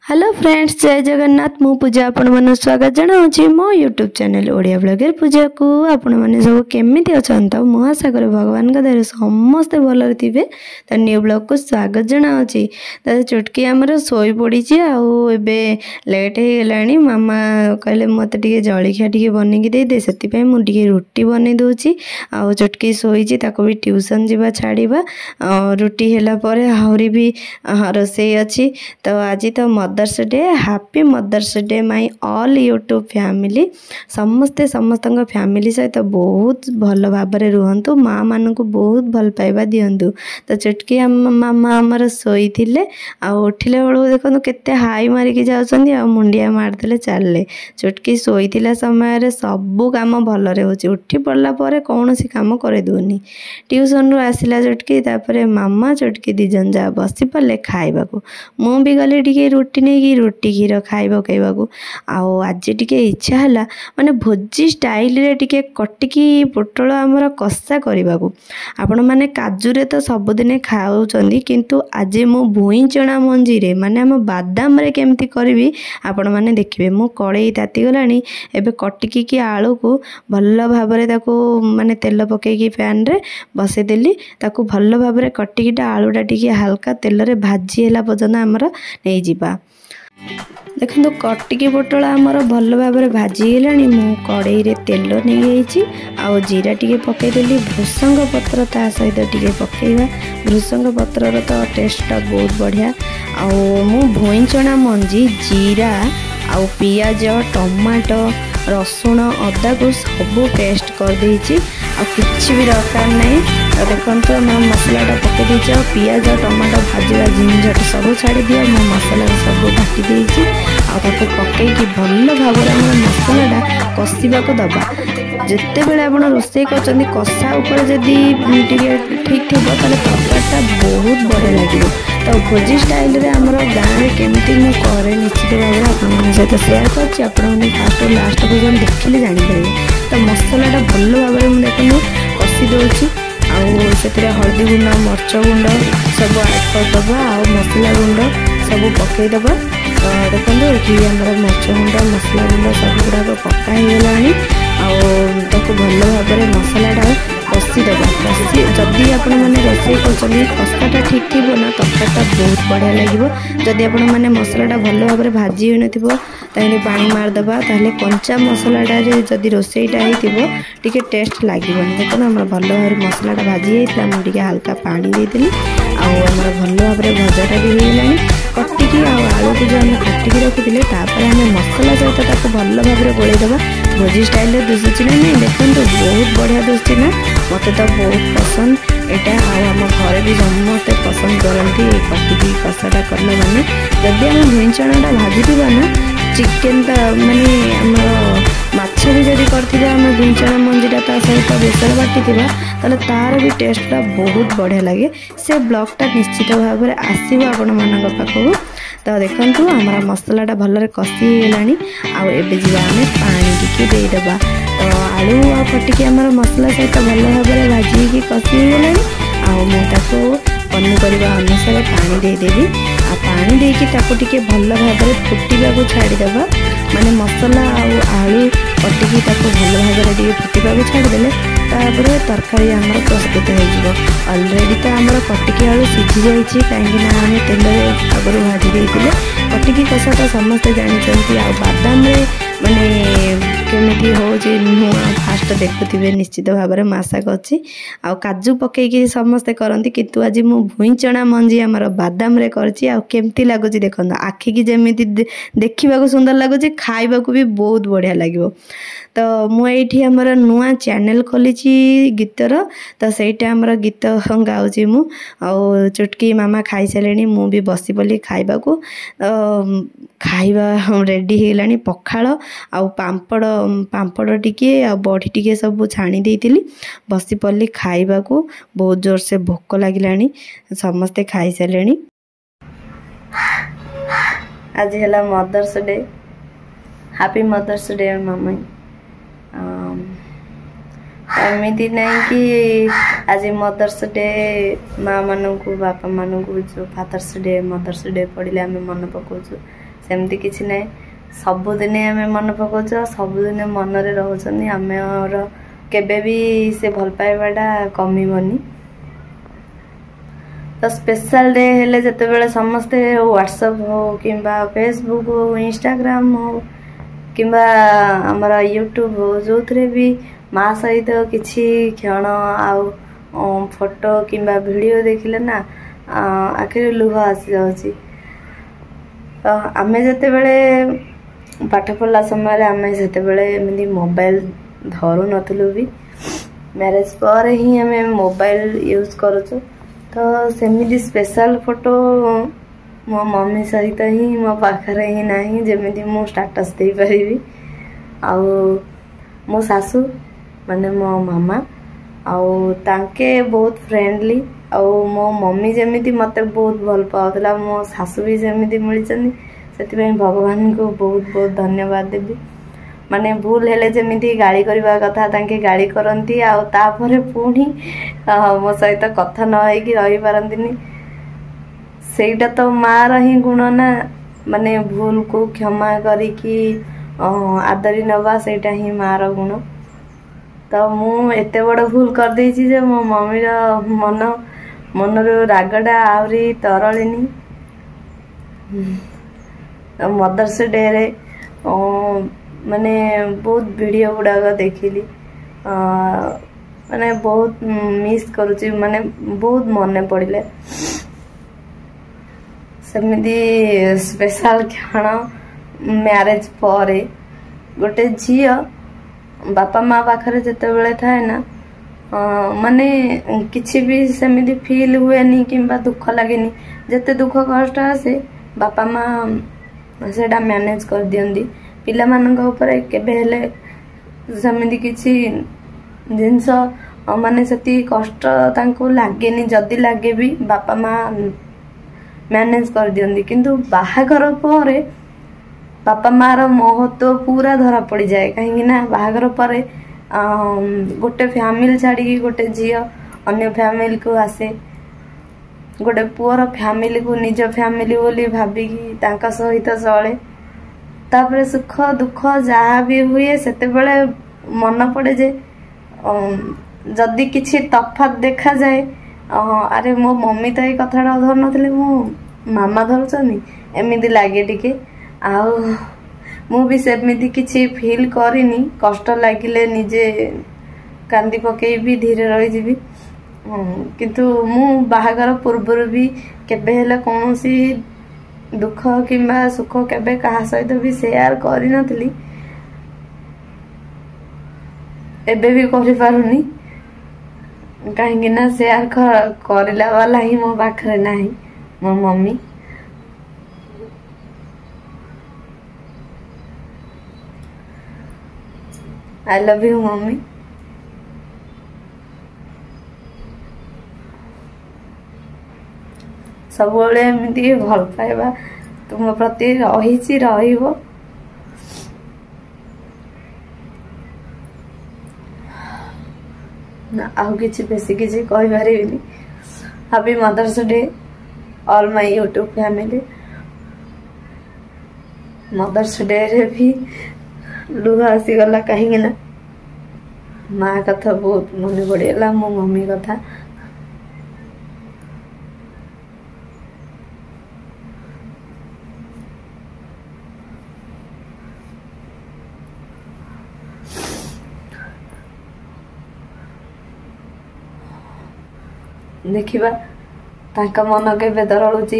Hello friends, जय जगन्नाथ। मु पूजा आपण मन स्वागत जनाऊँगी मो यूट्यूब चैनल ओडिया ब्लॉगर पूजा को। आपण मैंने सब केमी अच्छा तो मु आशा करे भगवान का दया समस्ते भलरे थे। तो न्यू ब्लॉग को स्वागत जनाऊँगी। तो चुटकी आमर शोई पड़ी आबे लेट हो गलानी। मामा कहले मत टे जलखिया टे बनईकी दे से मुझे रुटी बनई दूची। आ चुटकी शोई भी ट्यूशन जावा छाड़ा रुटी है आहरी भी रोसे अच्छी। तो आज तो mother's day, happy mother's day my all YouTube family. समस्ते समस्त फैमिली सहित बहुत भल भाव रुहतु, माँ मान को बहुत भल पाइबा दिंतु। तो चुटकी मामा आमर शोई थे उठिले बेलू देखो केते हाई मारिकी जाउछंदी आ मुंडिया मारदेले चलले। चुटकी शोई समय सबू काम भलरे होची, उठी पड़ला पर कौन सी काम करे दूनी। ट्यूशन रु आसिला चुटकी, तापरे मामा चुटकी दिजन जा बसी पड़े खाइबा को। मु भी गली टिके रुटी नहीं कि रुटी क्षीर खाई पकईबा। आज टिके इच्छा है माने भोजी स्टाइल रे टिके कटिकी पोटल आमर कषा करने को। आपण मैंने काजुरे तो सबुदिने खाऊँगी, किंतु आज मु भुई चना मंजी रे माने आम बादाम रे केमती करी आपण मैंने देखिए। मु कड़ई ताती गलानी, एबे कटिकी की आलू को भल भाव माने तेल पकईकी पैन रे बसईदेली। ताकू भल भाव कटिकीटा आलूटा टिके हल्का तेल रे भाजी है पर्यंत आमर नहीं जिबा। देखो कटिकी पोटल आमर भल भाव भाजी गलानी। मु कड़ई रे तेल नहीं आउ जीरा टिके पकईदेली, भृसंग पत्र ता सहित टिके पकईबा। भृसंग पत्र तो टेस्टा बहुत बढ़िया। आउ मु भुई चना मंजी, जीरा आउ पियाज, टमाटो, रसुण, अदा को सब पेस्ट कर देछि। आ किछि भी दरकार नहीं। तो देखो मसलाटा पकई देछि, पियाज टमाटो भाजवा झंझट सब छाड़ी दिया। मो मसला सब घाटी देछि आपको पकईकी भल भाव मसलाटा कषा को दबा। जिते बेले आप रोषे कर कषा उपर जदि ठीक थी तरकारीटा बहुत बढ़िया लगे। तो भोजी स्टाइल रे आमर गाँव में केमती मु करे निश्चित भाव आप सहित सेयार करछि। आपने फास्ट लास्ट पर्यटन देखिले जानीपर। तो मसलाटा भल भाव में देखो कषि दूसरी आउ हल्दी गुंड, मर्च गुंड सब आड करदे आ मसला गुंड सब पकईदब। तो देखो ये आमर मर्च गुंड, मसला गुंड सब गुड़ाक पकाईगला। आपको भल भाव मसलाटा कषिदब। कषि जदि आपण मैंने रोषे कषाटा ठीक थी ना तरकारीटा बहुत बढ़िया लगे। जदि आपण मैंने मसलाटा भल भाव भाजी हो नाले पानी मारदबा, ताहले कंचा मसलाटा जदि रोषेईटा होती टेस्ट लगे। देखो आम भल भाव मसलाटा भाजी होता, मुझे हल्का पानी देदेली। आमर भल भाव भजाटा भी होगलानी। कटिकी आलू को जो आम काटिकी रखी आम मसला सहित भल भाव गोलईदबा। भोजी स्टाइल दुसुची ना नहीं देखो बहुत बढ़िया दुसुची ना। मत तो बहुत पसंद यहाँ। आम घर भी समस्ते पसंद करती कटिकी कषाटा कले मैंने। जदि आम भुई चनाटा भाजी ना चिकेन तो माने आम माछ भी जदि करम भुई चना मंजीटा ता सहित बेसर बाटी ताले तार भी टेस्टा बहुत बढ़िया लगे। से ब्लॉगटा निश्चित भाव में आसो आपण मान पाखक। तो देखो आमर मसलाटा भलरे कषि होगलानी। आबे जी आम पानी टिके देदेबा। तो आलू आ कटिकी आमर मसला सहित भल भाव में भाजी कषि होगलानी। आको पनीपरिया अनुसार पानी देदेवी। आ पानी देकी ताको टिके भल भाव में फुटिबा को छाड़ीदबा। माने मसला आलू कटिकी ताको भल भाव में फुटिबा को छाड़ीदेले तापर तरकारी आमर प्रस्तुत हो। अलरेडी तो आमर कटिकी आलू सीझी जाइए, कहीं आम तेल आगर भाजी देते। कटिकी कषा तो समस्ते जानते। आ बादाम माने केमिति हो नुआ फास्ट देखुवे निश्चित भाव में आशा करछि। आ काजू पकईकी समस्ते करती, किंतु आज मु भुई चना मंजी आमर बादाम रे करछि। आ केमती लागुछि देखो, आखि की जेमिति देखिबा सुंदर लगुछि, खाइबा को भी बहुत बढ़िया लगे। तो मुझे आमर नुआ चैनल खोली गीतर। तो सहीटा आमर गीत गाँची मु। चुटकी मामा खाई सारे मु भी बसी पड़ी खाइबा को। खाइबा रेडी होगलानी। पखाड़ आउ पांपड़ पांपड़ टिके आ बड़ी टिके सब छाणी देइतिली। बसी पड़ी खाइबा को। बहुत जोर से भोक लगिलानी। समस्ते खाई सारे। आज है mother's day, happy mother's day मामा। एमती नहीं कि आज मदर्स डे माँ मान को बापा मान को जो फादर्स डे मदर्स डे पड़े आम मन पकाचु सेमती किसी ना सबुदिने आम मन पकाउछु सबुदिने मन रे रहउछनी आमर केबे भी से भल पाइबाटा कमिबनी। तो स्पेशल डे हेले जते बेले समस्ते व्हाट्सएप हो किंबा फेसबुक हो इंस्टाग्राम हो किंबा हमारा यूट्यूब हो जो थरे भी माँ सहित किछि क्षण आउ फोटो किंबा वीडियो देखिले ना आखिर लुह आसी जाउची। आमे जते बेले पाठ पढ़ला समय आमे जते बेले एमती मोबाइल धरू नथलु भी मैरिज पर ही आमे मोबाइल यूज करूछु। तो सेमिदी स्पेशल फोटो मो मम्मी सहित ही मो पाखरे ही नहीं जेमिदी मो स्टेटस दे परिबी। आउ मो सासू माने मो मामा आउ तांके बहुत फ्रेंडली आउ मो मम्मी जेमिदी मते बहुत भल पाउतला मो सासू भी जेमिदी मिलिचनी सेति पे भगवान को बहुत बहुत धन्यवाद देबी। माने भूल हेले जेमिदी गाली करबा कथा तांके गाली करंती आ तापरे पुणी मो सहित कथा न होई कि रही पारंतिनी। सेटा तो मार ही गुण ना माने भूल को क्षमा करी कि आदरी नवा सेटा ही मार गुण। तो मु एते बड़ भूल कर देछि जे मो मम्मी रो मनरो रागडा आवरी तरलिनी। मदर्स डे रे माने बहुत वीडियो गुड़ा देखिली माने बहुत मिस करुची माने बहुत मन पड़े सेमिदी स्पेशल क्षण मैरिज पर गोटे झियो बापा माँ पाखरे जते बेले थाए ना माने किछि भी सेमिदी फील हुए नहीं किंबा दुख लगेनी जते दुख कष्ट आसे बापा माँ सेटा मैनेज कर दियंदी। पिला मानक ऊपर केबे हेले सेमिदी किछि जिंस माने सेति कष्ट तांको लागेनी जदी लागे भी बापा माँ मैनेज कर दियंदी। किंतु बाहागर परे बापा माँ रो महत्व पूरा धरा पड़ी जाए कहीं ना बाहागर परे गोटे फैमिली छाड़ी गोटे झियो अन्य फैमिली को आसे गोटे पुअर फैमिली को निज फैमिली बोली भाबिकी तांका सहित चले तापरे सुख दुख जहाँ भी हुए सेते बेले मन पड़े जे जदि किछि तफात देखा जाए अरे मो मम्मी तो ये कथाटा धर नथिले मो मामा धरुचनी एमिदी लागे टिके आउ मु भी सेमिदी किछि फील करिनी कष्ट लागिले निजे कांदी पकई भी धीरे रही जीवी। किंतु मु बाहागर पूर्व भी केबे हेले कोनोसी दुख किंबा सुख केबे कहा सहित भी शेयर करि नथली एबे भी करि पारुनी कहीं ना शेयर करला वाला ही मो पाखरे नाही मो mummy. I love you mummy. सब एमती भल पाइबा तुम प्रति रही रहिबो। ना आउ किछि बेसी किछि कहि पारिबिनी। Happy mother's day all my YouTube family. Mother's day रे भी लुह आसी गला कहीं ना माँ कथा बहुत मन पड़ेगा मो मम्मी कथा। देखिबा तांका मन के बेदरलुची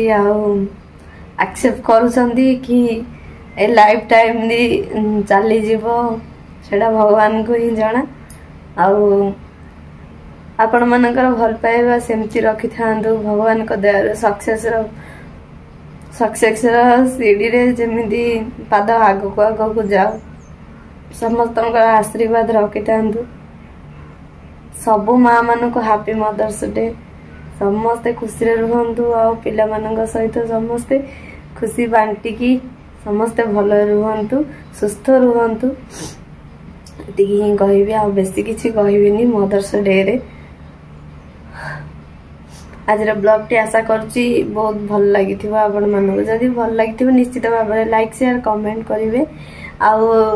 एक्सेप्ट करूछंदी कि ए लाइफ टाइम दी चली जीवो सेटा भगवान को ही जाना। आपण मानकर भल पाइबा सेमती रखि थांदु भगवान को दयार सक्सेस सीढ़ी रे जेमिदी पाद आगो को जाओ समस्त आशीर्वाद रखि थांदु। सबु माँ मान को हैप्पी मदर्स डे। समस्ते खुशी रुहंतु आ पिला मानक सहित समस्ते खुशी बांटिकी समस्ते भल रुहंतु सुस्थ रुहंतु एतिकी ही कहबी आ बेसी किछि कहबिनी मदर्स डे रे। आज ब्लॉग टी आशा करुच्ची बहुत भल लगी आपण मानक जदि भल लगी निश्चित भाव में लाइक शेयर कमेंट करेंगे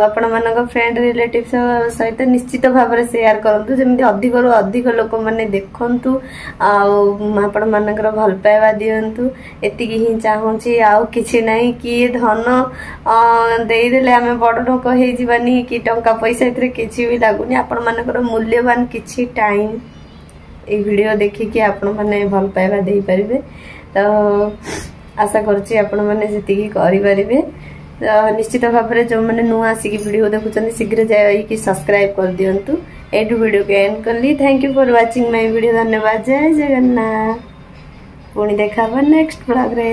आपण मान फ्रेंड रिलेटिव सहित निश्चित भाव में शेयर करूँ जमी अधिक रु अधिक लोक मैंने देखु आपण मानकर भल पाइबा दिंतु एति ही चाहूँगी आउ कि ना किए धन देदेले आम बड़ लोक होनी कि टंका पैसा किसी भी लगुनि आपण मानकर मूल्यवान किछि टाइम ये वीडियो देखिकी आपण माने भल पाइबा दे पारिबे तो आशा करछि आपण माने जति करिपारिबे निश्चित भाव में जो मैंने नुआ आसिक वीडियो देखुं शीघ्र जाइए सब्सक्राइब कर दिंतु एटू वीडियो को एंड कली thank you for watching my video धन्यवाद जय जगन्नाथ पुणी देखा नेक्स्ट ब्लॉग रे।